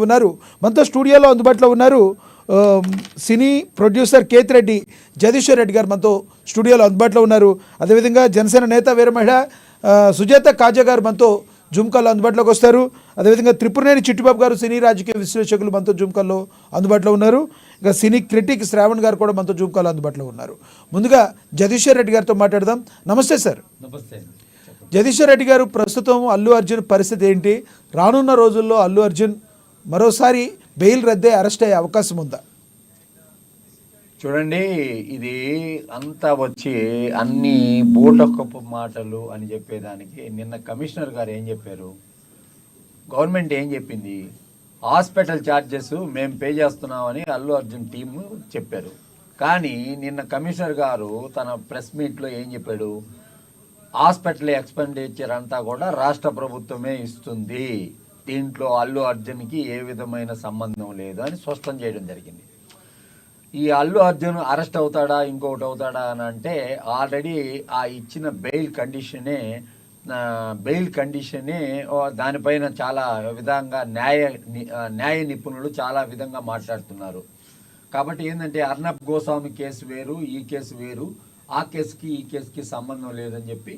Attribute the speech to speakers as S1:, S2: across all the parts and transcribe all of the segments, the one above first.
S1: ఉన్నారు. మనతో స్టూడియోలో అందుబాటులో ఉన్నారు సినీ ప్రొడ్యూసర్ కేతిరెడ్డి జగదీశ్వర్ రెడ్డి గారు మనతో స్టూడియోలో అందుబాటులో ఉన్నారు. అదేవిధంగా జనసేన నేత వీర మహిళ సుజాత కాజా గారు మనతో జూమ్ కాల్లో అందుబాటులోకి వస్తారు. అదేవిధంగా త్రిపురనేని చిట్టిబాబు గారు సినీ రాజకీయ విశ్లేషకులు మనతో జూమ్ కాల్లో అందుబాటులో ఉన్నారు. ఇక సినీ క్రిటిక్ శ్రావణ్ గారు కూడా మనతో జూమ్ కాల్లో అందుబాటులో ఉన్నారు. ముందుగా జగదీశ్వర్ రెడ్డి గారితో మాట్లాడదాం. నమస్తే సార్.
S2: నమస్తే.
S1: జగదీశ్వర్ రెడ్డి గారు, ప్రస్తుతం అల్లు అర్జున్ పరిస్థితి ఏంటి? రానున్న రోజుల్లో అల్లు అర్జున్ మరోసారి బెయిల్ రద్దే అరెస్ట్ అయ్యే అవకాశం ఉందా?
S2: చూడండి, ఇది అంతా వచ్చి అన్ని బూటకపు మాటలు అని చెప్పేదానికి నిన్న కమిషనర్ గారు ఏం చెప్పారు, గవర్నమెంట్ ఏం చెప్పింది, హాస్పిటల్ ఛార్జెస్ మేము పే చేస్తున్నామని అల్లు అర్జున్ టీము చెప్పారు. కానీ నిన్న కమిషనర్ గారు తన ప్రెస్ మీట్లో ఏం చెప్పాడు, హాస్పిటల్ ఎక్స్పెండిచర్ అంతా కూడా రాష్ట్ర ప్రభుత్వమే ఇస్తుంది, దీంట్లో అల్లు అర్జున్కి ఏ విధమైన సంబంధం లేదు అని స్పష్టం చేయడం జరిగింది. ఈ అల్లు అర్జున్ అరెస్ట్ అవుతాడా ఇంకొకటి అవుతాడా అని అంటే ఆల్రెడీ ఆ ఇచ్చిన బెయిల్ కండిషనే దానిపైన చాలా విధంగా న్యాయ నిపుణులు చాలా విధంగా మాట్లాడుతున్నారు. కాబట్టి ఏంటంటే అర్నబ్ గోస్వామి కేసు వేరు, ఈ కేసు వేరు, ఆ కేసుకి ఈ కేసుకి సంబంధం లేదని చెప్పి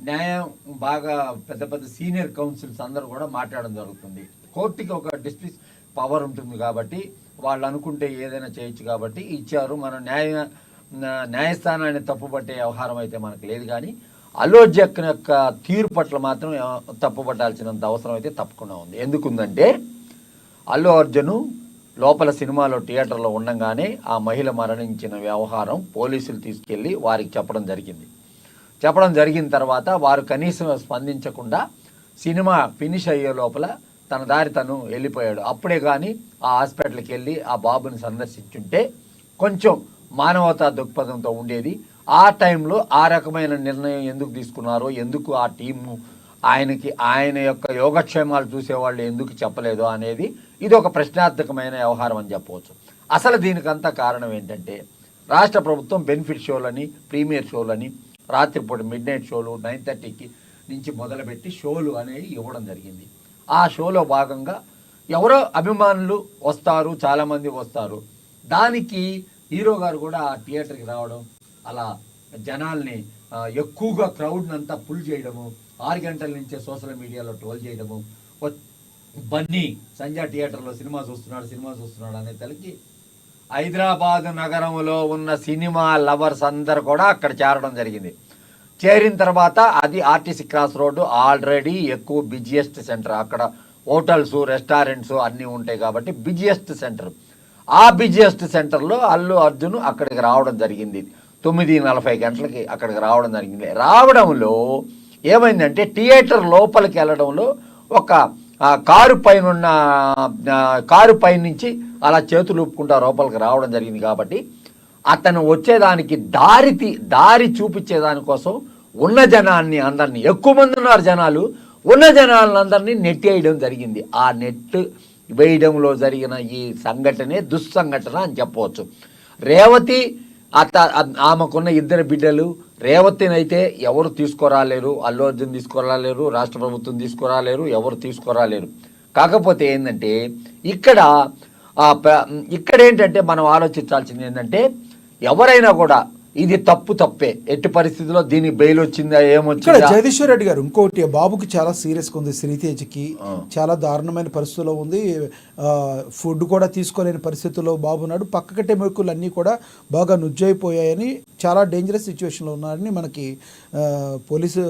S2: న్యాయం బాగా పెద్ద పెద్ద సీనియర్ కౌన్సిల్స్ అందరూ కూడా మాట్లాడడం జరుగుతుంది. కోర్టుకి ఒక డిస్ట్రిక్ట్ పవర్ ఉంటుంది కాబట్టి వాళ్ళు అనుకుంటే ఏదైనా చేయొచ్చు కాబట్టి ఇచ్చారు. మన న్యాయస్థానాన్ని తప్పుపట్టే వ్యవహారం అయితే మనకు లేదు. కానీ అల్లు అర్జున్ యొక్క తీరు పట్ల మాత్రం తప్పుపట్టాల్సినంత అవసరం అయితే తప్పకుండా ఉంది. ఎందుకుందంటే అల్లు అర్జున్ లోపల సినిమాలో థియేటర్లో ఉండగానే ఆ మహిళ మరణించిన వ్యవహారం పోలీసులు తీసుకెళ్ళి వారికి చెప్పడం జరిగిన తర్వాత వారు కనీసం స్పందించకుండా సినిమా ఫినిష్ అయ్యే లోపల తన దారి తను వెళ్ళిపోయాడు. అప్పుడే కానీ ఆ హాస్పిటల్కి వెళ్ళి ఆ బాబుని సందర్శించుంటే కొంచెం మానవతా దృక్పథంతో ఉండేది. ఆ టైంలో ఆ రకమైన నిర్ణయం ఎందుకు తీసుకున్నారో, ఎందుకు ఆ టీము ఆయన యొక్క యోగక్షేమాలు చూసేవాళ్ళు ఎందుకు చెప్పలేదు అనేది ఇది ఒక ప్రశ్నార్థకమైన వ్యవహారం అని చెప్పవచ్చు. అసలు దీనికంతా కారణం ఏంటంటే రాష్ట్ర ప్రభుత్వం బెనిఫిట్ షోలని, ప్రీమియర్ షోలని, రాత్రిపూట మిడ్ నైట్ షోలు 9:30కి నుంచి మొదలుపెట్టి షోలు అనేవి ఇవ్వడం జరిగింది. ఆ షోలో భాగంగా ఎవరో అభిమానులు వస్తారు, చాలామంది వస్తారు. దానికి హీరో గారు కూడా ఆ థియేటర్కి రావడం, అలా జనాల్ని ఎక్కువగా క్రౌడ్ని అంతా పుల్ చేయడము, 6 గంటల నుంచే సోషల్ మీడియాలో ట్రోల్ చేయడము, బన్నీ సంజయ్ థియేటర్లో సినిమా చూస్తున్నాడు అనే తలకి హైదరాబాద్ నగరంలో ఉన్న సినిమా లవర్స్ అందరు కూడా అక్కడ చేరడం జరిగింది. చేరిన తర్వాత అది ఆర్టీసీ క్రాస్ రోడ్డు ఆల్రెడీ ఎక్కువ బిజియెస్ట్ సెంటర్, అక్కడ హోటల్స్, రెస్టారెంట్స్ అన్నీ ఉంటాయి కాబట్టి బిజియెస్ట్ సెంటర్. ఆ బిజియెస్ట్ సెంటర్లో అల్లు అర్జున్ అక్కడికి రావడం జరిగింది. 9:40 గంటలకి అక్కడికి రావడం జరిగింది. రావడంలో ఏమైందంటే థియేటర్ లోపలికి వెళ్ళడంలో ఒక కారు పై నుంచి అలా చేతులు ఊపుకుంటా లోపలికి రావడం జరిగింది. కాబట్టి అతను వచ్చేదానికి దారి చూపించేదానికోసం ఉన్న జనాన్ని అందరినీ, ఎక్కువ మంది ఉన్నారు జనాలు, ఉన్న జనాలందరినీ నెట్టేయడం జరిగింది. ఆ నెట్ వేయడంలో జరిగిన ఈ సంఘటనే దుస్సంఘటన అని చెప్పవచ్చు. రేవతి ఆమెకున్న 2 బిడ్డలు, రేవతినైతే ఎవరు తీసుకురాలేరు, అల్లు అర్జున్ తీసుకురాలేరు, రాష్ట్ర ప్రభుత్వం తీసుకురాలేరు, ఎవరు తీసుకురాలేరు. కాకపోతే ఏంటంటే ఇక్కడ ఏంటంటే మనం ఆలోచించాల్సింది ఏంటంటే ఎవరైనా కూడా ఇది తప్పే, ఎట్టి పరిస్థితుల్లో దీనికి బెయిల్ వచ్చిందా ఏమొచ్చిందా.
S1: జగదీశ్వర్ రెడ్డి గారు, ఇంకోటి బాబుకి చాలా సీరియస్గా ఉంది, శ్రీతేజ్కి చాలా దారుణమైన పరిస్థితుల్లో ఉంది, ఫుడ్ కూడా తీసుకోలేని పరిస్థితుల్లో బాబు ఉన్నాడు, పక్కకట్టే మెరుకులు అన్నీ కూడా బాగా నుజ్జైపోయాయని, చాలా డేంజరస్ సిచ్యువేషన్లో ఉన్నారని మనకి పోలీసు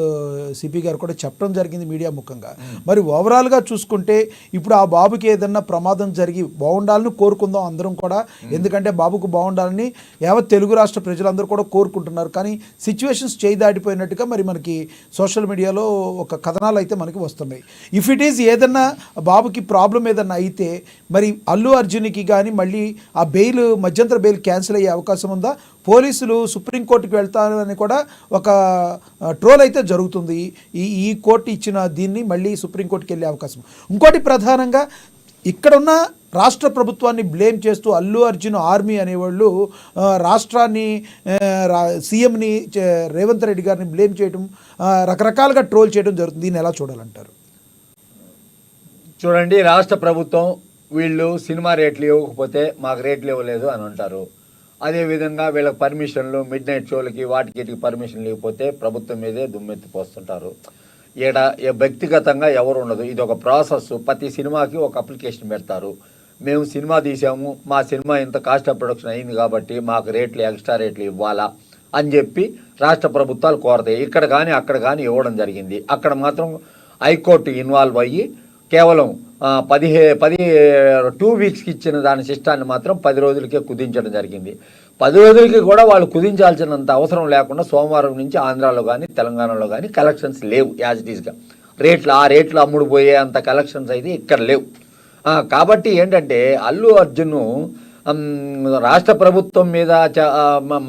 S1: సిపి గారు కూడా చెప్పడం జరిగింది మీడియా ముఖంగా. మరి ఓవరాల్గా చూసుకుంటే ఇప్పుడు ఆ బాబుకి ఏదన్నా ప్రమాదం జరిగి బాగుండాలని కోరుకుందాం అందరం కూడా, ఎందుకంటే బాబుకు బాగుండాలని యావత్ తెలుగు రాష్ట్ర ప్రజలందరూ కూడా కోరుకుంటున్నారు. కానీ సిచ్యువేషన్స్ చేయి దాటిపోయినట్టుగా మరి మనకి సోషల్ మీడియాలో ఒక కథనాలు అయితే మనకి వస్తున్నాయి. ఇఫ్ ఇట్ ఈజ్ ఏదన్నా బాబుకి ప్రాబ్లం ఏదన్నా అయితే మరి అల్లు అర్జున్కి కానీ మళ్ళీ ఆ బెయిల్, మధ్యంతర బెయిల్ క్యాన్సిల్ అయ్యే అవకాశం ఉందా? పోలీసులు సుప్రీంకోర్టుకి వెళ్తారని కూడా ఒక ట్రోల్ అయితే జరుగుతుంది. ఈ కోర్టు ఇచ్చిన దీన్ని మళ్ళీ సుప్రీంకోర్టుకి వెళ్ళే అవకాశం. ఇంకోటి ప్రధానంగా ఇక్కడున్న రాష్ట్ర ప్రభుత్వాన్ని బ్లేమ్ చేస్తూ అల్లు అర్జున్ ఆర్మీ అనేవాళ్ళు రాష్ట్రాన్ని, సీఎంని, రేవంత్ రెడ్డి గారిని బ్లేమ్ చేయడం, రకరకాలుగా ట్రోల్ చేయడం జరుగుతుంది. దీన్ని ఎలా చూడాలంటారు?
S2: చూడండి, రాష్ట్ర ప్రభుత్వం వీళ్ళు సినిమా రేట్లు ఇవ్వకపోతే మాకు రేట్లు ఇవ్వలేదు అని అంటారు. అదేవిధంగా వీళ్ళకి పర్మిషన్లు మిడ్ నైట్ షోలకి వాటికి పర్మిషన్లు ఇవ్వకపోతే ప్రభుత్వం మీదే దుమ్మెత్తిపోస్తుంటారు. ఈడ వ్యక్తిగతంగా ఎవరు ఉండదు, ఇది ఒక ప్రాసెస్. ప్రతి సినిమాకి ఒక అప్లికేషన్ పెడతారు. మేము సినిమా తీసాము, మా సినిమా ఇంత కాస్ట్ ఆఫ్ ప్రొడక్షన్ అయింది కాబట్టి మాకు రేట్లు ఎక్స్ట్రా రేట్లు ఇవ్వాలా అని చెప్పి రాష్ట్ర ప్రభుత్వాలు కోరతాయి. ఇక్కడ కానీ అక్కడ కానీ ఇవ్వడం జరిగింది. అక్కడ మాత్రం హైకోర్టు ఇన్వాల్వ్ అయ్యి కేవలం 2 వీక్స్కి ఇచ్చిన దాని సిస్టాన్ని మాత్రం 10 రోజులకే కుదించడం జరిగింది. 10 రోజులకి కూడా వాళ్ళు కుదించాల్సినంత అవసరం లేకుండా సోమవారం నుంచి ఆంధ్రాలో కానీ తెలంగాణలో కానీ కలెక్షన్స్ లేవు. యాజ్ ఇట్ ఈస్గా రేట్లు అమ్ముడు పోయే అంత కలెక్షన్స్ అయితే ఇక్కడ లేవు. కాబట్టి ఏంటంటే అల్లు అర్జున్ రాష్ట్ర ప్రభుత్వం మీద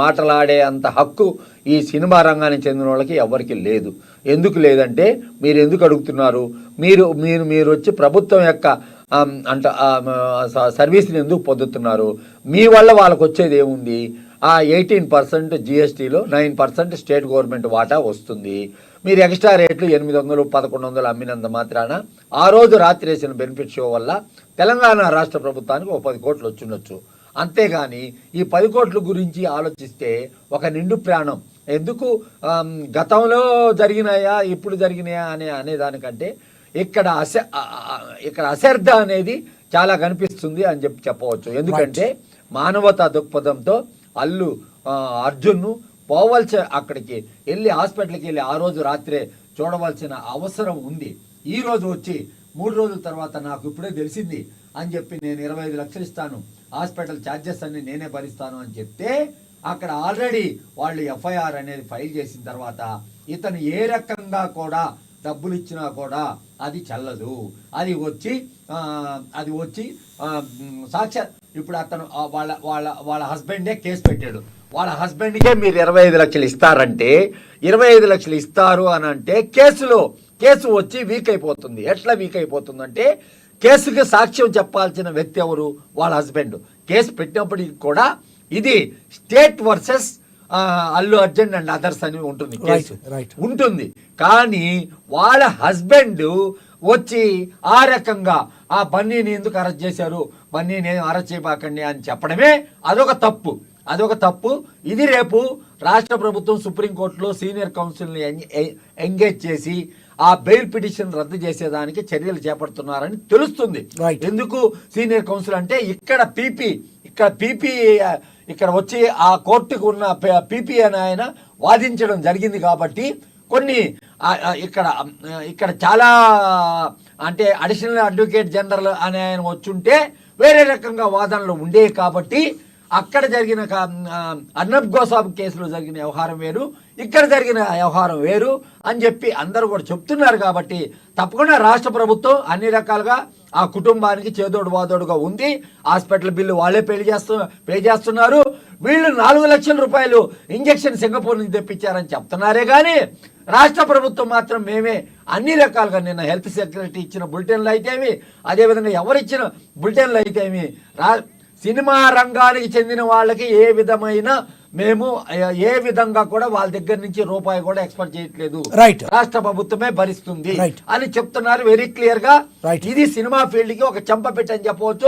S2: మాటలాడే అంత హక్కు ఈ సినిమా రంగానికి చెందిన వాళ్ళకి ఎవరికి లేదు. ఎందుకు లేదంటే మీరు ఎందుకు అడుగుతున్నారు, మీరు వచ్చి ప్రభుత్వం యొక్క సర్వీస్ని ఎందుకు పొందుతున్నారు? మీ వల్ల వాళ్ళకు వచ్చేది ఏముంది? 18% GSTలో 9% స్టేట్ గవర్నమెంట్ వాటా వస్తుంది. మీరు ఎక్స్ట్రా రేట్లు 800, 1100 అమ్మినంత మాత్రాన ఆ రోజు రాత్రి వేసిన బెనిఫిట్ షో వల్ల తెలంగాణ రాష్ట్ర ప్రభుత్వానికి ఒక 10 కోట్లు వచ్చిండొచ్చు. అంతేగాని ఈ 10 కోట్ల గురించి ఆలోచిస్తే ఒక నిండు ప్రాణం ఎందుకు గతంలో జరిగినాయా ఇప్పుడు జరిగినాయా అనే దానికంటే ఇక్కడ అశ్రద్ధ అనేది చాలా కనిపిస్తుంది అని చెప్పవచ్చు. ఎందుకంటే మానవతా దృక్పథంతో అల్లు అర్జున్ను అక్కడికి వెళ్ళి హాస్పిటల్కి వెళ్ళి ఆ రోజు రాత్రే చూడవలసిన అవసరం ఉంది. ఈ రోజు వచ్చి 3 రోజుల తర్వాత నాకు ఇప్పుడే తెలిసింది అని చెప్పి నేను 25 లక్షలు ఇస్తాను, హాస్పిటల్ ఛార్జెస్ అన్ని నేనే భరిస్తాను అని చెప్తే అక్కడ ఆల్రెడీ వాళ్ళు FIR అనేది ఫైల్ చేసిన తర్వాత ఇతను ఏ రకంగా కూడా డబ్బులు ఇచ్చినా కూడా అది చెల్లదు. అది వచ్చి సాక్షాత్ ఇప్పుడు అతను వాళ్ళ హస్బెండే కేసు పెట్టాడు. వాళ్ళ హస్బెండ్కే మీరు 25 లక్షలు ఇస్తారంటే 25 లక్షలు ఇస్తారు అని అంటే కేసు వచ్చి వీక్ అయిపోతుంది. ఎట్లా వీక్ అయిపోతుందంటే కేసుకి సాక్ష్యం చెప్పాల్సిన వ్యక్తి ఎవరు? వాళ్ళ హస్బెండ్. కేసు పెట్టినప్పటికి కూడా ఇది state versus Allu Arjun and others అని ఉంటుంది, కేసు ఉంటుంది. కానీ వాళ్ళ హస్బెండ్ వచ్చి ఆ రకంగా ఆ బన్నీని ఎందుకు అరెస్ట్ చేశారు, బన్నీని అరెస్ట్ చేయబాకండి అని చెప్పడమే అదొక తప్పు. ఇది రేపు రాష్ట్ర ప్రభుత్వం సుప్రీంకోర్టులో సీనియర్ కౌన్సిల్ని ఎంగేజ్ చేసి ఆ బెయిల్ పిటిషన్ రద్దు చేసేదానికి చర్యలు చేపడుతున్నారని తెలుస్తుంది. ఎందుకు సీనియర్ కౌన్సిల్ అంటే ఇక్కడ వచ్చి ఆ కోర్టుకు ఉన్న పీపీ అని ఆయన వాదించడం జరిగింది కాబట్టి కొన్ని ఇక్కడ చాలా అంటే అడిషనల్ అడ్వకేట్ జనరల్ అని ఆయన వచ్చుంటే వేరే రకంగా వాదనలు ఉండేవి. కాబట్టి అక్కడ జరిగిన అర్నబ్ గోస్వామి కేసులో జరిగిన వ్యవహారం వేరు, ఇక్కడ జరిగిన వ్యవహారం వేరు అని చెప్పి అందరూ కూడా చెప్తున్నారు. కాబట్టి తప్పకుండా రాష్ట్ర ప్రభుత్వం అన్ని రకాలుగా ఆ కుటుంబానికి చేదోడు వాదోడుగా ఉంది. హాస్పిటల్ బిల్లు వాళ్ళే పే చేస్తున్నారు. వీళ్ళు 4 లక్షల రూపాయలు ఇంజక్షన్ సింగపూర్ నుంచి తెప్పించారని చెప్తున్నారే కానీ రాష్ట్ర ప్రభుత్వం మాత్రం మేమే అన్ని రకాలుగా నిన్న హెల్త్ సెక్రటరీ ఇచ్చిన బులెటిన్లు అయితేమి, అదేవిధంగా ఎవరిచ్చిన బులెటిన్లు అయితేమి సినిమా రంగానికి చెందిన వాళ్ళకి మేము ఏ విధంగా కూడా వాళ్ళ దగ్గర నుంచి రూపాయి కూడా ఎక్స్పెక్ట్ చేయట్లేదు, రాష్ట్ర ప్రభుత్వమే భరిస్తుంది అని చెప్తున్నారు వెరీ క్లియర్ గా. ఇది సినిమా ఫీల్డ్ కి ఒక చెంపపెట్టు అని చెప్పవచ్చు.